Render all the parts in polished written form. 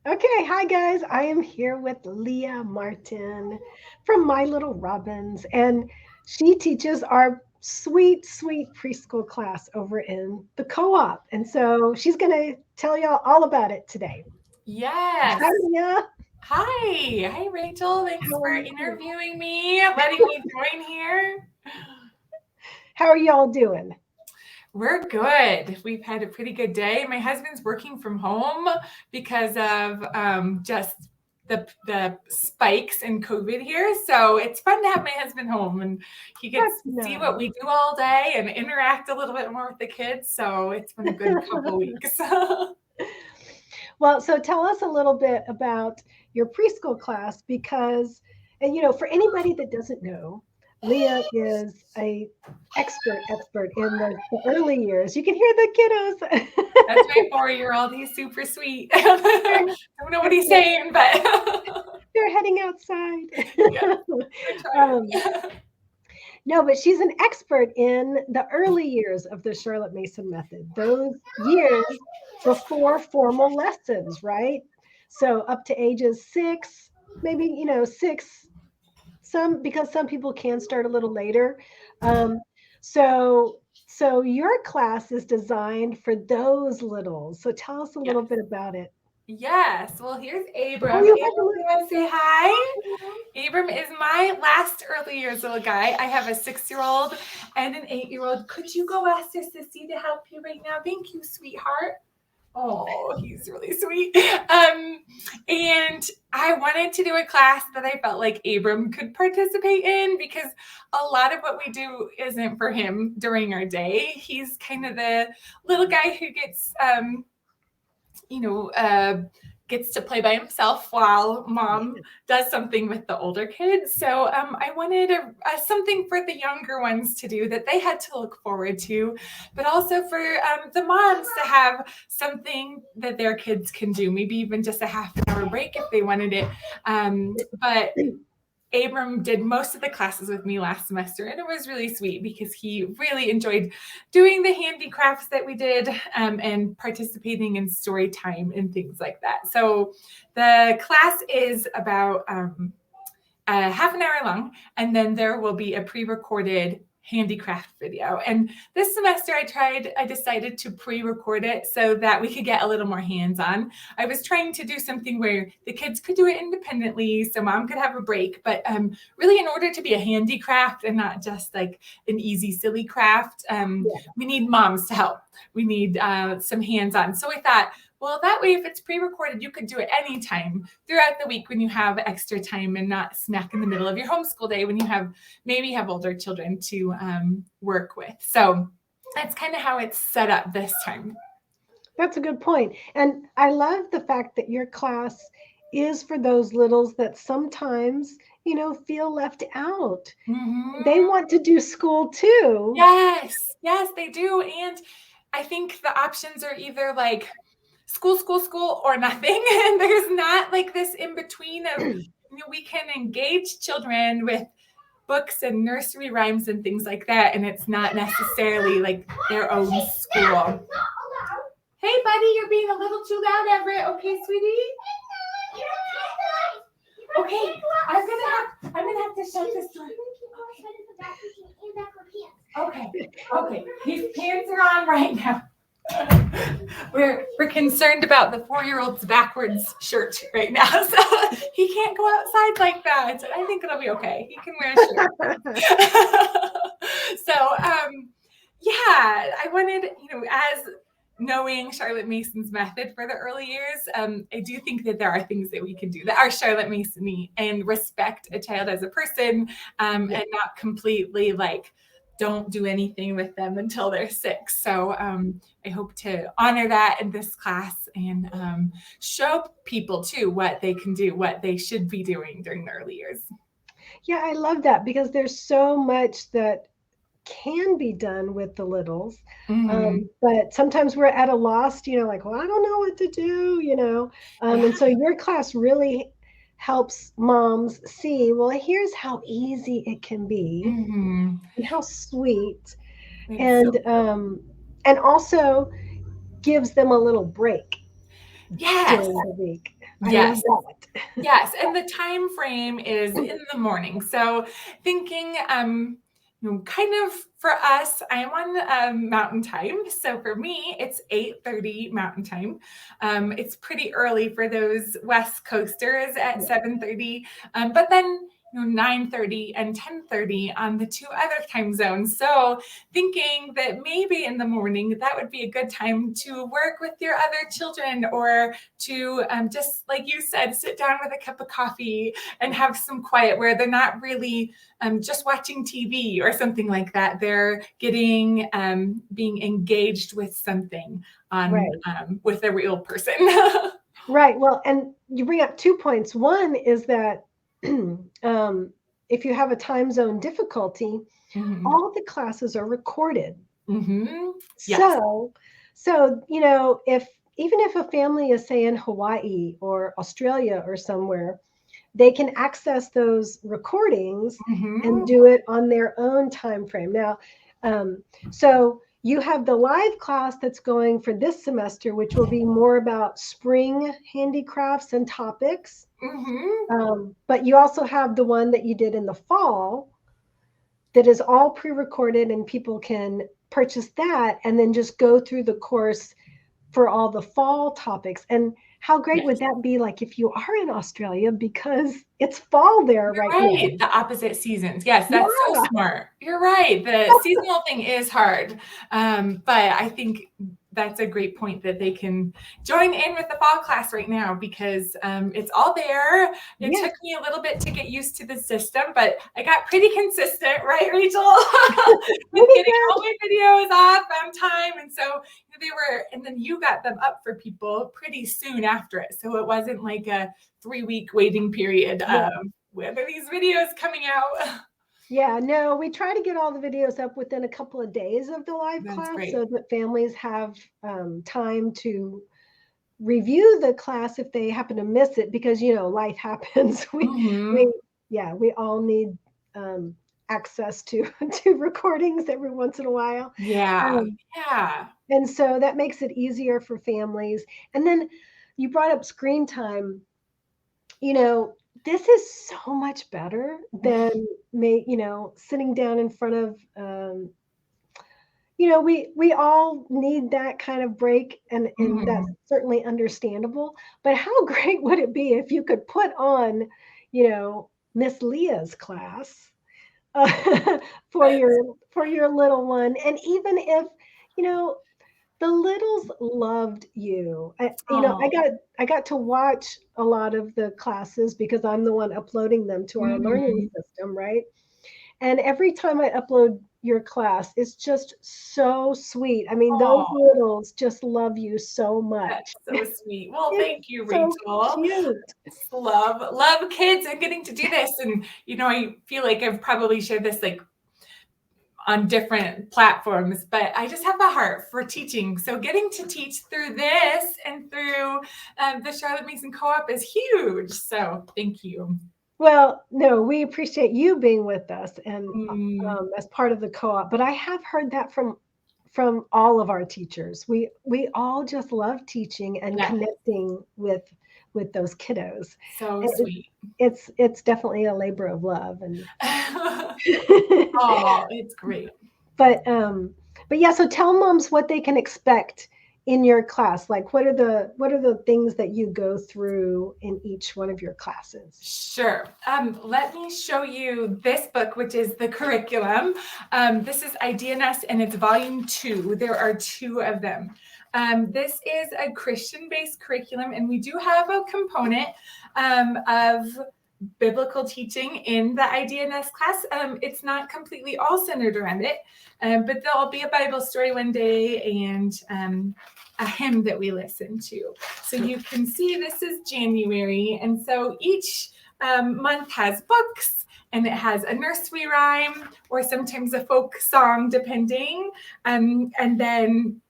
Okay, hi guys. I am here with Leah Martin from My Little Robins, and she teaches our sweet, sweet preschool class over in the co-op. And so she's going to tell y'all all about it today. Yes. Hi, Leah. Hi. Hi, Rachel. Thanks How are for you? interviewing me, letting me join here. How are y'all doing? We're good. We've had a pretty good day. My husband's working from home because of just the spikes in COVID here. So it's fun to have my husband home and he gets That's to see what we nice. do all day and interact a little bit more with the kids. So it's been a good couple weeks. Well, so tell us a little bit about your preschool class because, and for anybody that doesn't know, Leah is a expert in the early years. You can hear the That's my kiddos. 4-year-old. He's super sweet. Don't know what That's he's it. saying, but They're heading outside. yeah, we're um, trying. no, but she's an expert in the early years of the Charlotte Mason method. Those years before formal lessons, right? So up to ages 6, maybe 6, some because some people can start a little later. Um, so so your class is designed for those littles. So tell us a Yes. little bit about it. Yes. Well, here's Oh, Abram. you Abram, have you want to say hi? Abram is my last early years little guy. I have a 6-year-old and an 8-year-old. Could you go ask your sissy to help you right now? Thank you, sweetheart. Oh, he's really sweet. And I wanted to do a class that I felt like Abram could participate in because a lot of what we do isn't for him during our day. He's kind of the little guy who gets, you know, uh, gets to play by himself while mom does something with the older kids. So I wanted something for the younger ones to do that they had to look forward to, but also for the moms to have something that their kids can do, maybe even just a half an hour break if they wanted it. But Abram did most of the classes with me last semester, and it was really sweet because he really enjoyed doing the handicrafts that we did and participating in story time and things like that. So the class is about half an hour long, and then there will be a pre-recorded handicraft video. And this semester I decided to pre-record it so that we could get a little more hands-on. I was trying to do something where the kids could do it independently so mom could have a break, but really in order to be a handicraft and not just like an easy silly craft, we need moms to help. We need some hands-on. So I thought, well, that way, if it's pre-recorded, you could do it anytime throughout the week when you have extra time and not smack in the middle of your homeschool day when you maybe have older children to work with. So that's kind of how it's set up this time. That's a good point. And I love the fact that your class is for those littles that sometimes, feel left out. They Mm-hmm. want to do school too. Yes, yes, they do. And I think the options are either like school, school, school, or nothing. And there's not like this in between of, we can engage children with books and nursery rhymes and things like that. And it's not necessarily like their own school. Hey, buddy, you're being a little too loud, Everett. Okay, sweetie? Okay, I'm gonna have to shut this door. Okay, okay. His pants are on right now. We're concerned about the 4-year-old's backwards shirt right now, so he can't go outside like that. I think it'll be okay. He can wear a shirt. So yeah, I wanted, as knowing Charlotte Mason's method for the early years, I do think that there are things that we can do that are Charlotte Mason-y and respect a child as a person, and not completely like don't do anything with them until they're 6. So I hope to honor that in this class and show people too what they can do, what they should be doing during the early years. Yeah, I love that because there's so much that can be done with the littles. Mm-hmm. But sometimes we're at a loss, like, well, I don't know what to do. Yeah. And so your class really helps moms see, well, here's how easy it can be Mm-hmm. and how sweet. It's so And also gives them a little break yes. during the week. I love Yes. that. Yes, and the time frame is in the morning. So thinking, kind of for us, I'm on Mountain Time. So for me, it's 8:30 Mountain Time. It's pretty early for those West Coasters at 7:30, but then 9:30 and 10:30 on the two other time zones. So thinking that maybe in the morning that would be a good time to work with your other children, or to just like you said, sit down with a cup of coffee and have some quiet where they're not really just watching TV or something like that. They're getting being engaged with something on with a real person. Right. Well, and you bring up 2 points. One is that if you have a time zone difficulty, Mhm. all the classes are recorded. Mhm. Yes. So if even if a family is, say, in Hawaii or Australia or somewhere, they can access those recordings and Mhm. do it on their own time frame. Now, so you have the live class that's going for this semester, which will be more about spring handicrafts and topics. Mhm. But you also have the one that you did in the fall that is all pre-recorded, and people can purchase that and then just go through the course for all the fall topics. And how great Yes. would that be, like if you are in Australia, because it's fall there You're right now. right, the opposite seasons. Yes, that's so Yeah. smart. You're right. The seasonal thing is hard. But I think that's a great point that they can join in with the fall class right now, because it's all there. It Yes. took me a little bit to get used to the system, but I got pretty consistent, right, Rachel? With getting all my videos up on time. And so they were, and then you got them up for people pretty soon after it. So it wasn't like a 3-week waiting period. When are these videos coming out? Yeah, no, we try to get all the videos up within a couple of days of the live That's class great. so that families have time to review the class if they happen to miss it, because life happens. Mhm. We all need access to to recordings every once in a while. Yeah. Um, Yeah. and so that makes it easier for families. And then you brought up screen time. This is so much better than sitting down in front of we all need that kind of break, and that's Mhm. certainly understandable. But how great would it be if you could put on, Miss Leah's class for That's your little one, and even if you know the littles loved you. aw. I got to watch a lot of the classes because I'm the one uploading them to our learning Mhm. system, right? And every time I upload your class, it's just so sweet. I mean, those Aw, littles just love you so that's much. so sweet. Well, It's thank you, so Rachel. cute. Love kids and getting to do this. And I feel like I've probably shared this like on different platforms, but I just have a heart for teaching. So getting to teach through this and through the Charlotte Mason Co-op is huge. So thank you. Well, no, we appreciate you being with us and Mm, as part of the co-op. But I have heard that from all of our teachers. We all just love teaching and yeah, connecting with those kiddos. so It, sweet. it's definitely a labor of love, and Oh, it's great. but but yeah. So tell moms what they can expect in your class. Like, what are the things that you go through in each one of your classes? Sure. Let me show you this book, which is the curriculum. This is IDNS and it's volume 2. There are 2 of them. This is a Christian-based curriculum, and we do have a component of biblical teaching in the IDNS class. It's not completely all centered around it, but there'll be a Bible story one day and a hymn that we listen to. So you can see this is January, and so each month has books, and it has a nursery rhyme or sometimes a folk song, depending, and then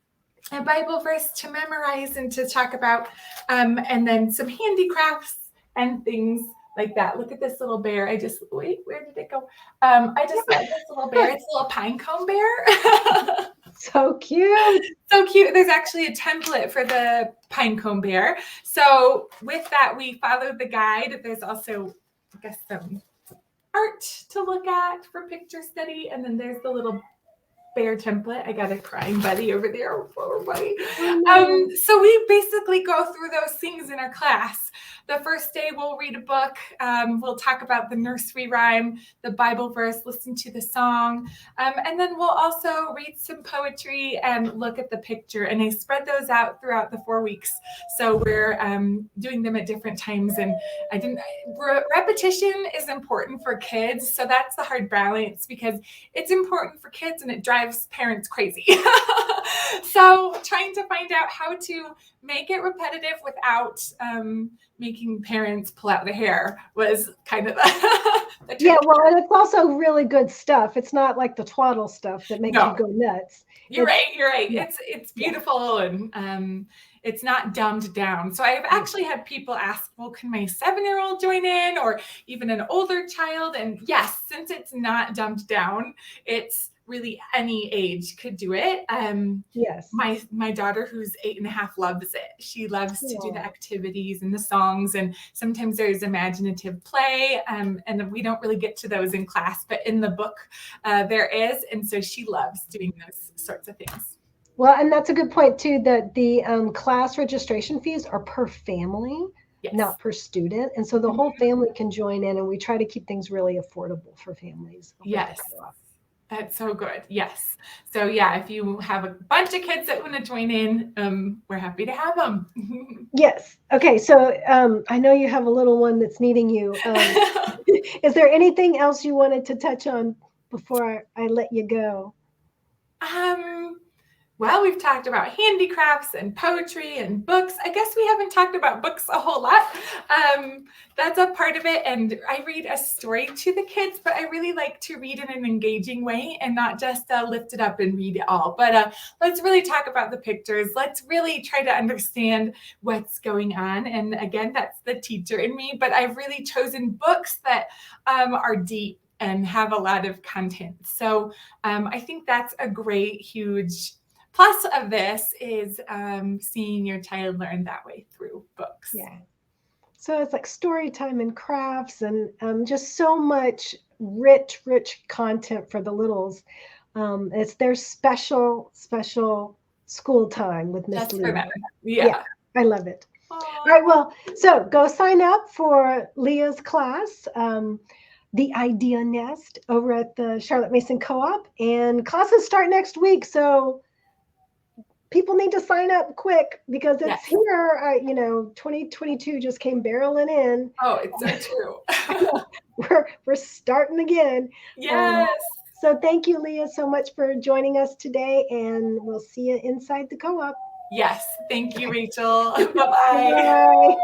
a Bible verse to memorize and to talk about, and then some handicrafts and things like that. Look at this little bear. Wait, where did it go? I just love this little bear. It's a little pine cone bear. So cute. So cute. There's actually a template for the pinecone bear. So with that, we followed the guide. There's also, I guess, some art to look at for picture study. And then there's the little bear template. I got a crying buddy over there. Poor buddy. Oh, no. So we basically go through those things in our class. The first day we'll read a book. We'll talk about the nursery rhyme, the Bible verse, listen to the song. And then we'll also read some poetry and look at the picture. And I spread those out throughout the 4 weeks. So we're doing them at different times. And repetition is important for kids. So that's the hard balance, because it's important for kids and it drives parents crazy. So trying to find out how to make it repetitive without making parents pull out their hair was kind of the Yeah, well, and it's also really good stuff. It's not like the twaddle stuff that makes you go nuts. You're right. Yeah. It's beautiful, and it's not dumbed down. So I've actually had people ask, well, can my 7-year-old join in, or even an older child? And yes, since it's not dumbed down, it's really any age could do it. Yes. My daughter, who's 8.5, loves it. She loves to do the activities and the songs, and sometimes there's imaginative play, and we don't really get to those in class, but in the book there is, and so she loves doing those sorts of things. Well, and that's a good point too, that the class registration fees are per family, not per student, and so the whole family can join in, and we try to keep things really affordable for families. Yes. That's so good. Yes. So yeah, if you have a bunch of kids that want to join in, we're happy to have them. Yes. Okay. So I know you have a little one that's needing you. Is there anything else you wanted to touch on before I let you go? Well, we've talked about handicrafts and poetry and books. I guess we haven't talked about books a whole lot. That's a part of it. And I read a story to the kids, but I really like to read in an engaging way and not just lift it up and read it all. But let's really talk about the pictures. Let's really try to understand what's going on. And again, that's the teacher in me. But I've really chosen books that are deep and have a lot of content. So I think that's a great, huge plus of this is seeing your child learn that way through books. Yeah. So it's like story time and crafts, and just so much rich content for the littles. It's their special school time with Miss Leah. Yeah. I love it. Aww. All right, well, so go sign up for Leah's class, The Idea Nest, over at the Charlotte Mason Co-op, and classes start next week. So people need to sign up quick, because it's here. 2022 just came barreling in. Oh, it's so true. we're starting again. Yes. So thank you, Leah, so much for joining us today, and we'll see you inside the co-op. Yes. Thank you, Rachel. Bye-bye. Bye.